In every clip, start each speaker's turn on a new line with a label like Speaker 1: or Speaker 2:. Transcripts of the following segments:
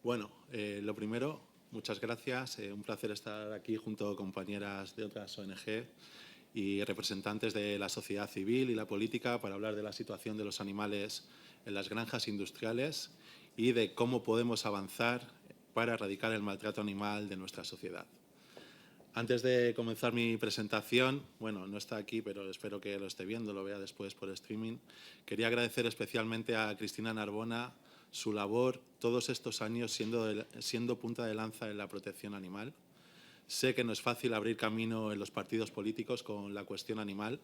Speaker 1: Bueno, lo primero, muchas gracias. Un placer estar aquí junto a compañeras de otras ONG y representantes de la sociedad civil y la política para hablar de la situación de los animales en las granjas industriales y de cómo podemos avanzar para erradicar el maltrato animal de nuestra sociedad. Antes de comenzar mi presentación, bueno, no está aquí, pero espero que lo esté viendo, lo vea después por streaming, quería agradecer especialmente a Cristina Narbona su labor todos estos años siendo punta de lanza en la protección animal. Sé que no es fácil abrir camino en los partidos políticos con la cuestión animal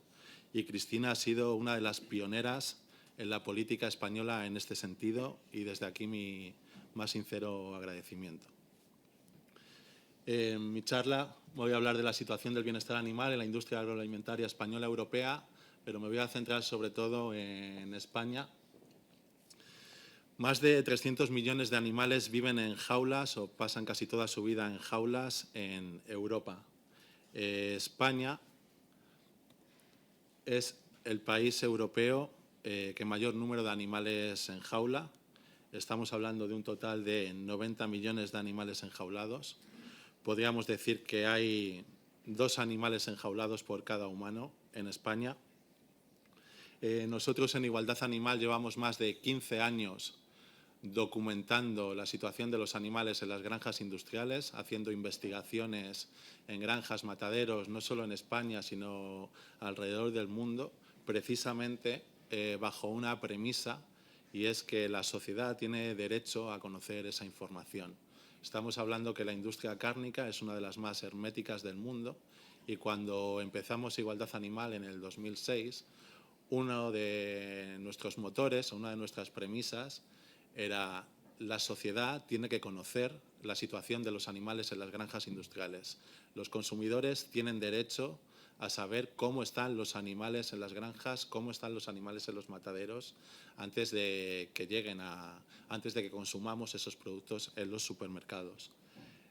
Speaker 1: y Cristina ha sido una de las pioneras en la política española en este sentido y desde aquí mi más sincero agradecimiento. En mi charla voy a hablar de la situación del bienestar animal en la industria agroalimentaria española europea, pero me voy a centrar sobre todo en España. Más de 300 millones de animales viven en jaulas o pasan casi toda su vida en jaulas en Europa. España es el país europeo que mayor número de animales en jaula. Estamos hablando de un total de 90 millones de animales enjaulados. Podríamos decir que hay 2 animales enjaulados por cada humano en España. Nosotros en Igualdad Animal llevamos más de 15 años documentando la situación de los animales en las granjas industriales, haciendo investigaciones en granjas, mataderos, no solo en España, sino alrededor del mundo, precisamente bajo una premisa, y es que la sociedad tiene derecho a conocer esa información. Estamos hablando que la industria cárnica es una de las más herméticas del mundo y cuando empezamos Igualdad Animal en el 2006, uno de nuestros motores, una de nuestras premisas era la sociedad tiene que conocer la situación de los animales en las granjas industriales. Los consumidores tienen derecho a saber cómo están los animales en las granjas, cómo están los animales en los mataderos, antes de que consumamos esos productos en los supermercados.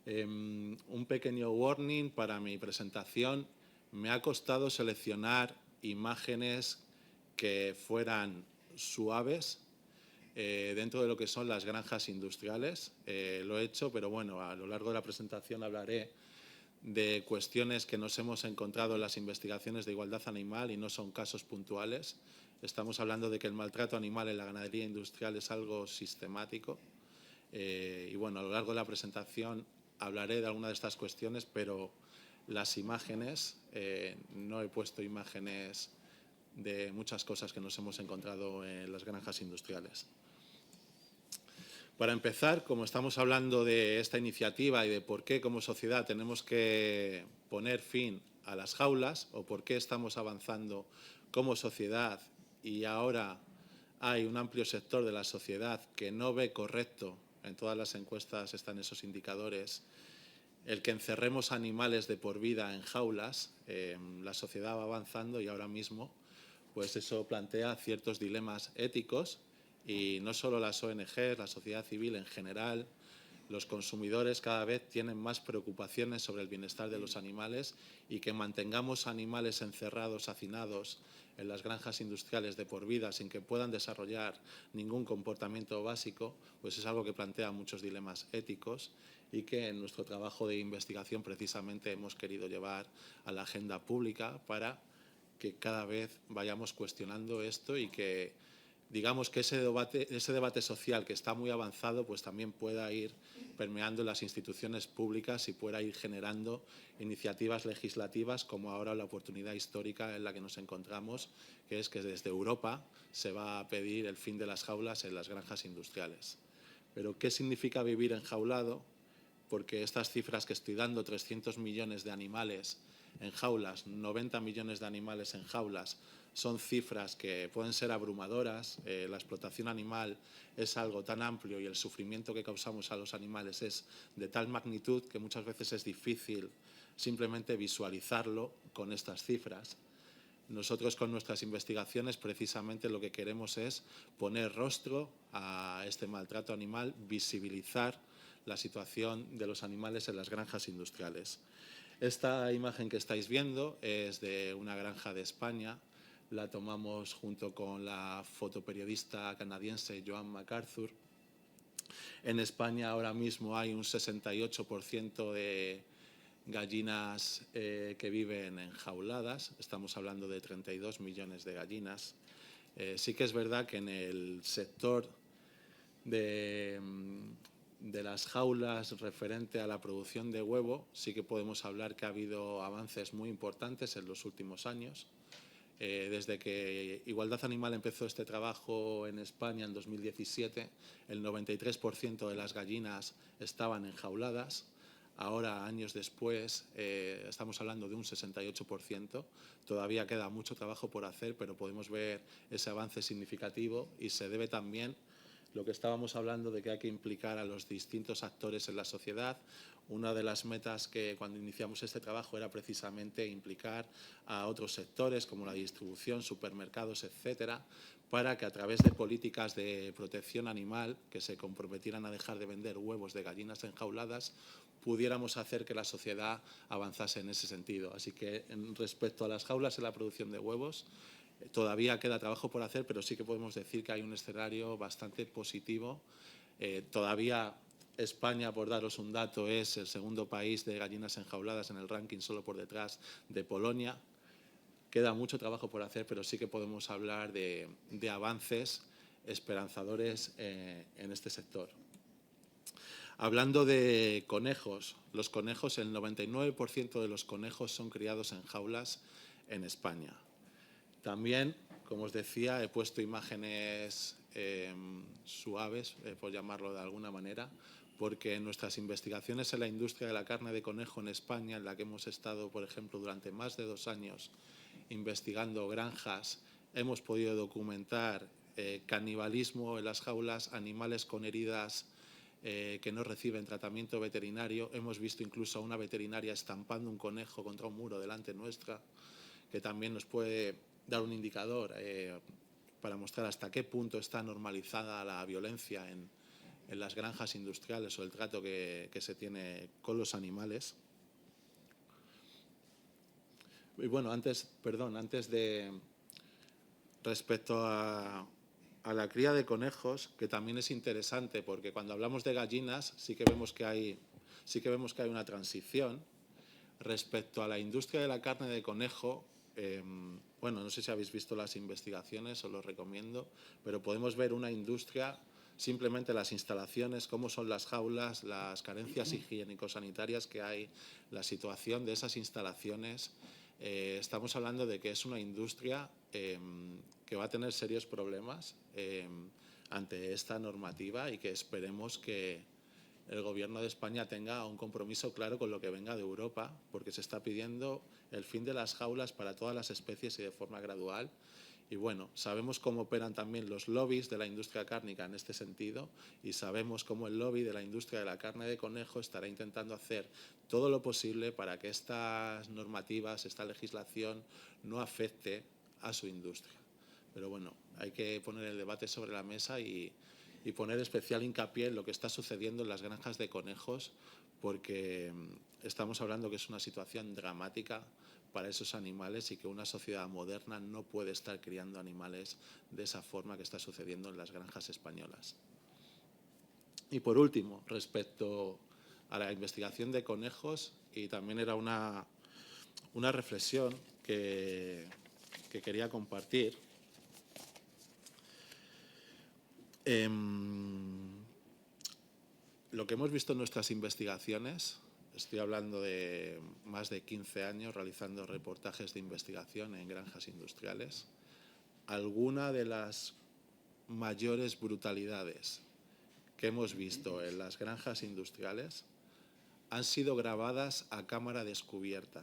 Speaker 1: Un pequeño warning para mi presentación. Me ha costado seleccionar imágenes que fueran suaves dentro de lo que son las granjas industriales. Lo he hecho, pero bueno, a lo largo de la presentación hablaré de cuestiones que nos hemos encontrado en las investigaciones de igualdad animal y no son casos puntuales. Estamos hablando de que el maltrato animal en la ganadería industrial es algo sistemático. Y bueno, a lo largo de la presentación hablaré de alguna de estas cuestiones, pero las imágenes, no he puesto imágenes de muchas cosas que nos hemos encontrado en las granjas industriales. Para empezar, como estamos hablando de esta iniciativa y de por qué como sociedad tenemos que poner fin a las jaulas o por qué estamos avanzando como sociedad y ahora hay un amplio sector de la sociedad que no ve correcto, en todas las encuestas están esos indicadores, el que encerremos animales de por vida en jaulas, la sociedad va avanzando y ahora mismo pues eso plantea ciertos dilemas éticos y no solo las ONG, la sociedad civil en general, los consumidores cada vez tienen más preocupaciones sobre el bienestar de los animales y que mantengamos animales encerrados, hacinados en las granjas industriales de por vida sin que puedan desarrollar ningún comportamiento básico, pues es algo que plantea muchos dilemas éticos y que en nuestro trabajo de investigación precisamente hemos querido llevar a la agenda pública para que cada vez vayamos cuestionando esto y que digamos que ese debate social que está muy avanzado pues también pueda ir permeando en las instituciones públicas y pueda ir generando iniciativas legislativas como ahora la oportunidad histórica en la que nos encontramos, que es que desde Europa se va a pedir el fin de las jaulas en las granjas industriales. Pero ¿qué significa vivir enjaulado? Porque estas cifras que estoy dando, 300 millones de animales en jaulas, 90 millones de animales en jaulas, son cifras que pueden ser abrumadoras. La explotación animal es algo tan amplio y el sufrimiento que causamos a los animales es de tal magnitud que muchas veces es difícil simplemente visualizarlo con estas cifras. Nosotros con nuestras investigaciones precisamente lo que queremos es poner rostro a este maltrato animal, visibilizar la situación de los animales en las granjas industriales. Esta imagen que estáis viendo es de una granja de España. La tomamos junto con la fotoperiodista canadiense Joan MacArthur. En España ahora mismo hay un 68% de gallinas que viven enjauladas. Estamos hablando de 32 millones de gallinas. Sí que es verdad que en el sector de, de las jaulas referente a la producción de huevo, sí que podemos hablar que ha habido avances muy importantes en los últimos años. Desde que Igualdad Animal empezó este trabajo en España en 2017, el 93% de las gallinas estaban enjauladas. Ahora, años después, estamos hablando de un 68%. Todavía queda mucho trabajo por hacer, pero podemos ver ese avance significativo y se debe también lo que estábamos hablando de que hay que implicar a los distintos actores en la sociedad. Una de las metas que cuando iniciamos este trabajo era precisamente implicar a otros sectores como la distribución, supermercados, etcétera, para que a través de políticas de protección animal que se comprometieran a dejar de vender huevos de gallinas enjauladas, pudiéramos hacer que la sociedad avanzase en ese sentido. Así que respecto a las jaulas en la producción de huevos, todavía queda trabajo por hacer, pero sí que podemos decir que hay un escenario bastante positivo. Todavía España, por daros un dato, es el segundo país de gallinas enjauladas en el ranking, solo por detrás de Polonia. Queda mucho trabajo por hacer, pero sí que podemos hablar de avances esperanzadores en este sector. Hablando de conejos, los conejos, el 99% de los conejos son criados en jaulas en España. También, como os decía, he puesto imágenes suaves, por llamarlo de alguna manera, porque en nuestras investigaciones en la industria de la carne de conejo en España, en la que hemos estado, por ejemplo, durante más de 2 años investigando granjas, hemos podido documentar canibalismo en las jaulas, animales con heridas que no reciben tratamiento veterinario. Hemos visto incluso a una veterinaria estampando un conejo contra un muro delante nuestra, que también nos puede dar un indicador para mostrar hasta qué punto está normalizada la violencia en las granjas industriales o el trato que se tiene con los animales. Y bueno, antes de respecto a la cría de conejos, que también es interesante, porque cuando hablamos de gallinas sí que vemos que hay una transición. Respecto a la industria de la carne de conejo, bueno, no sé si habéis visto las investigaciones, os lo recomiendo, pero podemos ver una industria, simplemente las instalaciones, cómo son las jaulas, las carencias higiénico-sanitarias que hay, la situación de esas instalaciones. Estamos hablando de que es una industria que va a tener serios problemas ante esta normativa y que esperemos que el Gobierno de España tenga un compromiso claro con lo que venga de Europa, porque se está pidiendo el fin de las jaulas para todas las especies y de forma gradual. Y bueno, sabemos cómo operan también los lobbies de la industria cárnica en este sentido y sabemos cómo el lobby de la industria de la carne de conejo estará intentando hacer todo lo posible para que estas normativas, esta legislación, no afecte a su industria. Pero bueno, hay que poner el debate sobre la mesa y poner especial hincapié en lo que está sucediendo en las granjas de conejos, porque estamos hablando que es una situación dramática para esos animales y que una sociedad moderna no puede estar criando animales de esa forma que está sucediendo en las granjas españolas. Y por último, respecto a la investigación de conejos, y también era una reflexión que quería compartir. Lo que hemos visto en nuestras investigaciones, estoy hablando de más de 15 años realizando reportajes de investigación en granjas industriales, alguna de las mayores brutalidades que hemos visto en las granjas industriales han sido grabadas a cámara descubierta.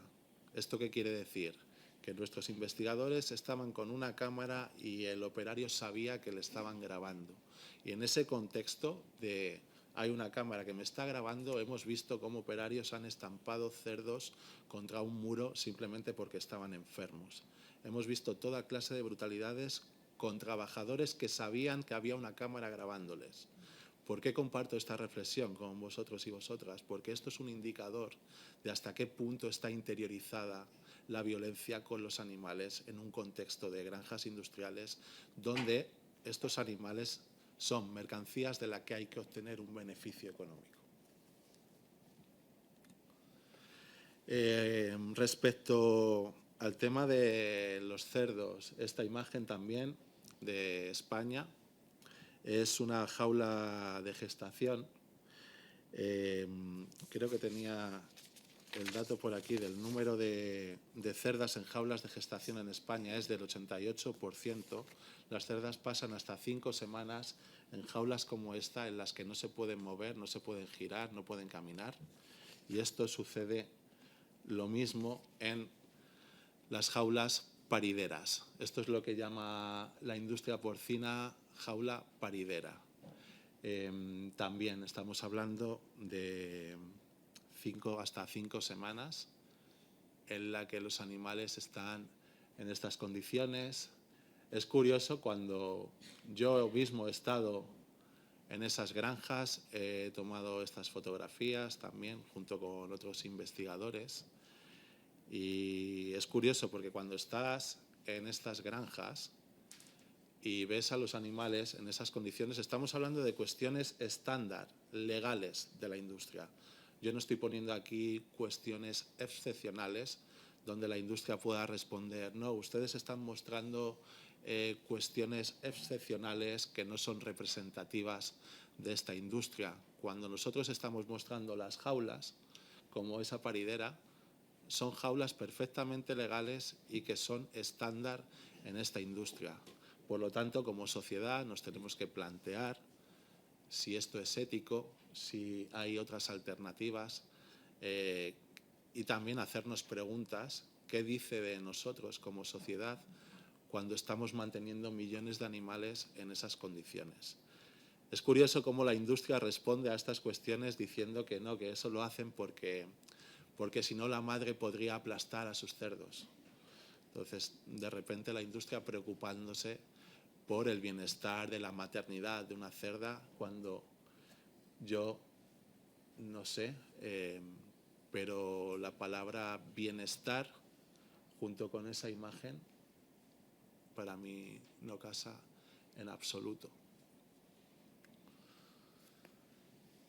Speaker 1: ¿Esto qué quiere decir? Que nuestros investigadores estaban con una cámara y el operario sabía que le estaban grabando. Y en ese contexto de hay una cámara que me está grabando, hemos visto cómo operarios han estampado cerdos contra un muro simplemente porque estaban enfermos. Hemos visto toda clase de brutalidades con trabajadores que sabían que había una cámara grabándoles. ¿Por qué comparto esta reflexión con vosotros y vosotras? Porque esto es un indicador de hasta qué punto está interiorizada la violencia con los animales en un contexto de granjas industriales donde estos animales son mercancías de las que hay que obtener un beneficio económico. Respecto al tema de los cerdos, esta imagen también de España es una jaula de gestación. Creo que tenía el dato por aquí del número de cerdas en jaulas de gestación en España, es del 88%. Las cerdas pasan hasta 5 semanas en jaulas como esta, en las que no se pueden mover, no se pueden girar, no pueden caminar. Y esto sucede lo mismo en las jaulas parideras. Esto es lo que llama la industria porcina jaula paridera. También estamos hablando de hasta 5 semanas en la que los animales están en estas condiciones. Es curioso, cuando yo mismo he estado en esas granjas, he tomado estas fotografías también junto con otros investigadores. Y es curioso porque cuando estás en estas granjas y ves a los animales en esas condiciones, estamos hablando de cuestiones estándar, legales de la industria. Yo no estoy poniendo aquí cuestiones excepcionales donde la industria pueda responder, no, ustedes están mostrando cuestiones excepcionales que no son representativas de esta industria. Cuando nosotros estamos mostrando las jaulas, como esa paridera, son jaulas perfectamente legales y que son estándar en esta industria. Por lo tanto, como sociedad nos tenemos que plantear si esto es ético, si hay otras alternativas y también hacernos preguntas: ¿qué dice de nosotros como sociedad cuando estamos manteniendo millones de animales en esas condiciones? Es curioso cómo la industria responde a estas cuestiones diciendo que no, que eso lo hacen porque si no la madre podría aplastar a sus cerdos. Entonces, de repente la industria preocupándose por el bienestar de la maternidad de una cerda, cuando yo no sé, pero la palabra bienestar junto con esa imagen para mí no casa en absoluto.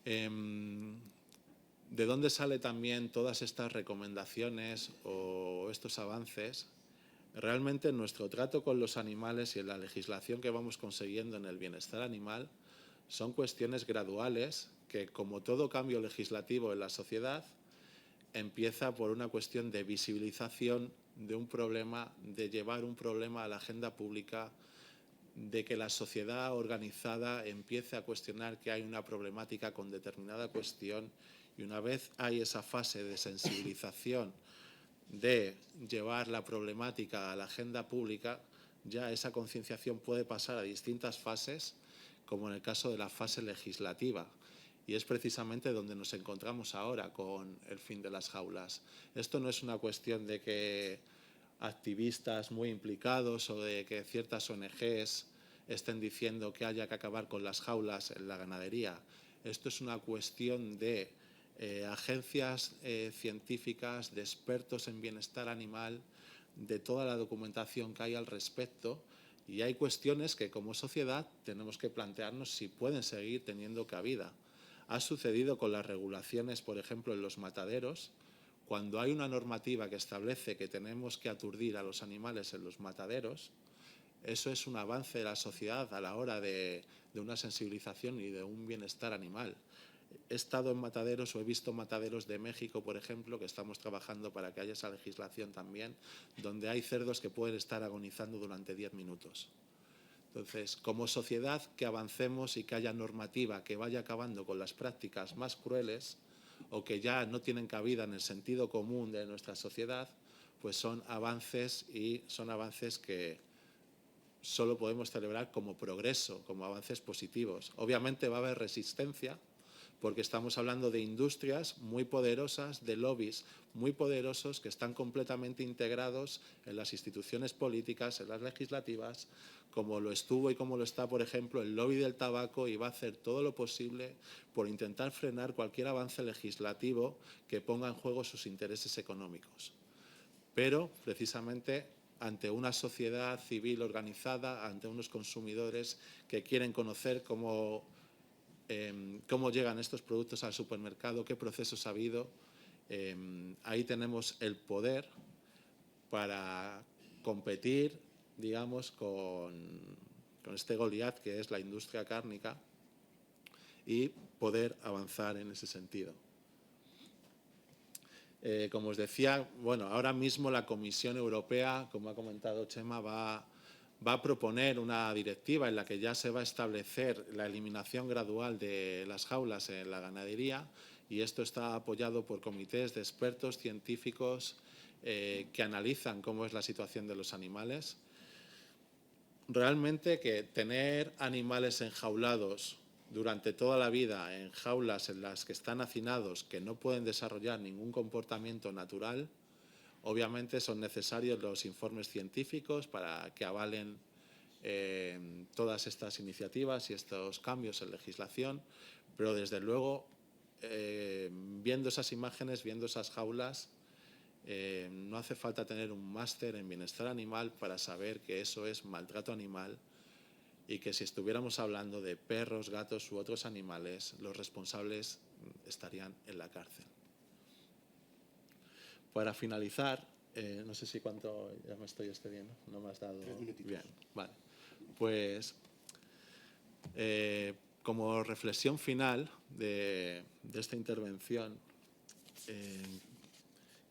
Speaker 1: ¿De dónde sale también todas estas recomendaciones o estos avances? Realmente nuestro trato con los animales y en la legislación que vamos consiguiendo en el bienestar animal son cuestiones graduales que, como todo cambio legislativo en la sociedad, empieza por una cuestión de visibilización de un problema, de llevar un problema a la agenda pública, de que la sociedad organizada empiece a cuestionar que hay una problemática con determinada cuestión, y una vez hay esa fase de sensibilización, de llevar la problemática a la agenda pública, ya esa concienciación puede pasar a distintas fases, como en el caso de la fase legislativa. Y es precisamente donde nos encontramos ahora con el fin de las jaulas. Esto no es una cuestión de que activistas muy implicados o de que ciertas ONGs estén diciendo que haya que acabar con las jaulas en la ganadería. Esto es una cuestión de agencias científicas, de expertos en bienestar animal, de toda la documentación que hay al respecto, y hay cuestiones que como sociedad tenemos que plantearnos si pueden seguir teniendo cabida. Ha sucedido con las regulaciones, por ejemplo, en los mataderos. Cuando hay una normativa que establece que tenemos que aturdir a los animales en los mataderos, eso es un avance de la sociedad a la hora de una sensibilización y de un bienestar animal. He estado en mataderos o he visto mataderos de México, por ejemplo, que estamos trabajando para que haya esa legislación también, donde hay cerdos que pueden estar agonizando durante 10 minutos. Entonces, como sociedad, que avancemos y que haya normativa que vaya acabando con las prácticas más crueles o que ya no tienen cabida en el sentido común de nuestra sociedad, pues son avances, y son avances que solo podemos celebrar como progreso, como avances positivos. Obviamente va a haber resistencia, porque estamos hablando de industrias muy poderosas, de lobbies muy poderosos que están completamente integrados en las instituciones políticas, en las legislativas, como lo estuvo y como lo está, por ejemplo, el lobby del tabaco, y va a hacer todo lo posible por intentar frenar cualquier avance legislativo que ponga en juego sus intereses económicos. Pero, precisamente, ante una sociedad civil organizada, ante unos consumidores que quieren conocer cómo llegan estos productos al supermercado, qué procesos ha habido. Ahí tenemos el poder para competir, digamos, con este Goliat que es la industria cárnica y poder avanzar en ese sentido. Como os decía, bueno, ahora mismo la Comisión Europea, como ha comentado Chema, va a proponer una directiva en la que ya se va a establecer la eliminación gradual de las jaulas en la ganadería, y esto está apoyado por comités de expertos científicos que analizan cómo es la situación de los animales. Realmente que tener animales enjaulados durante toda la vida en jaulas en las que están hacinados, que no pueden desarrollar ningún comportamiento natural, obviamente son necesarios los informes científicos para que avalen todas estas iniciativas y estos cambios en legislación, pero desde luego, viendo esas imágenes, viendo esas jaulas, no hace falta tener un máster en bienestar animal para saber que eso es maltrato animal y que si estuviéramos hablando de perros, gatos u otros animales, los responsables estarían en la cárcel. Para finalizar, no sé si cuánto ya me estoy excediendo, no me has dado...
Speaker 2: 3 minutitos.
Speaker 1: Bien, vale. Pues como reflexión final de esta intervención,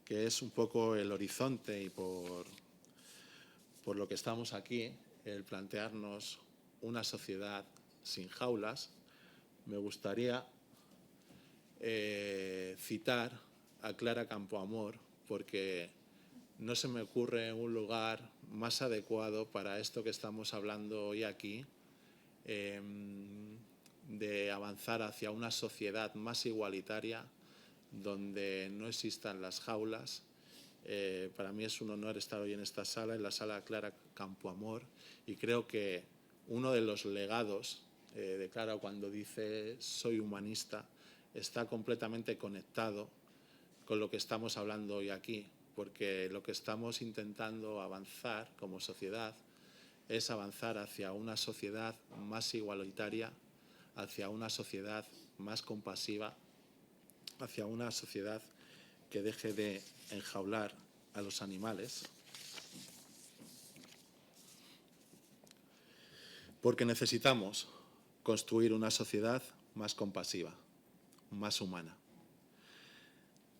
Speaker 1: que es un poco el horizonte y por lo que estamos aquí, el plantearnos una sociedad sin jaulas, me gustaría citar a Clara Campoamor, porque no se me ocurre un lugar más adecuado para esto que estamos hablando hoy aquí, de avanzar hacia una sociedad más igualitaria, donde no existan las jaulas. Para mí es un honor estar hoy en esta sala, en la sala Clara Campoamor, y creo que uno de los legados de Clara cuando dice soy humanista está completamente conectado con lo que estamos hablando hoy aquí, porque lo que estamos intentando avanzar como sociedad es avanzar hacia una sociedad más igualitaria, hacia una sociedad más compasiva, hacia una sociedad que deje de enjaular a los animales, porque necesitamos construir una sociedad más compasiva, más humana,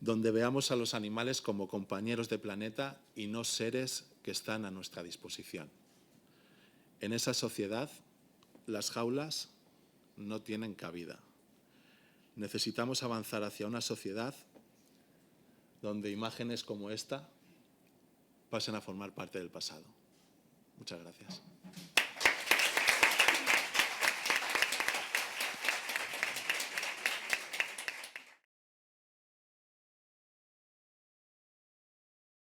Speaker 1: donde veamos a los animales como compañeros de planeta y no seres que están a nuestra disposición. En esa sociedad, las jaulas no tienen cabida. Necesitamos avanzar hacia una sociedad donde imágenes como esta pasen a formar parte del pasado. Muchas gracias.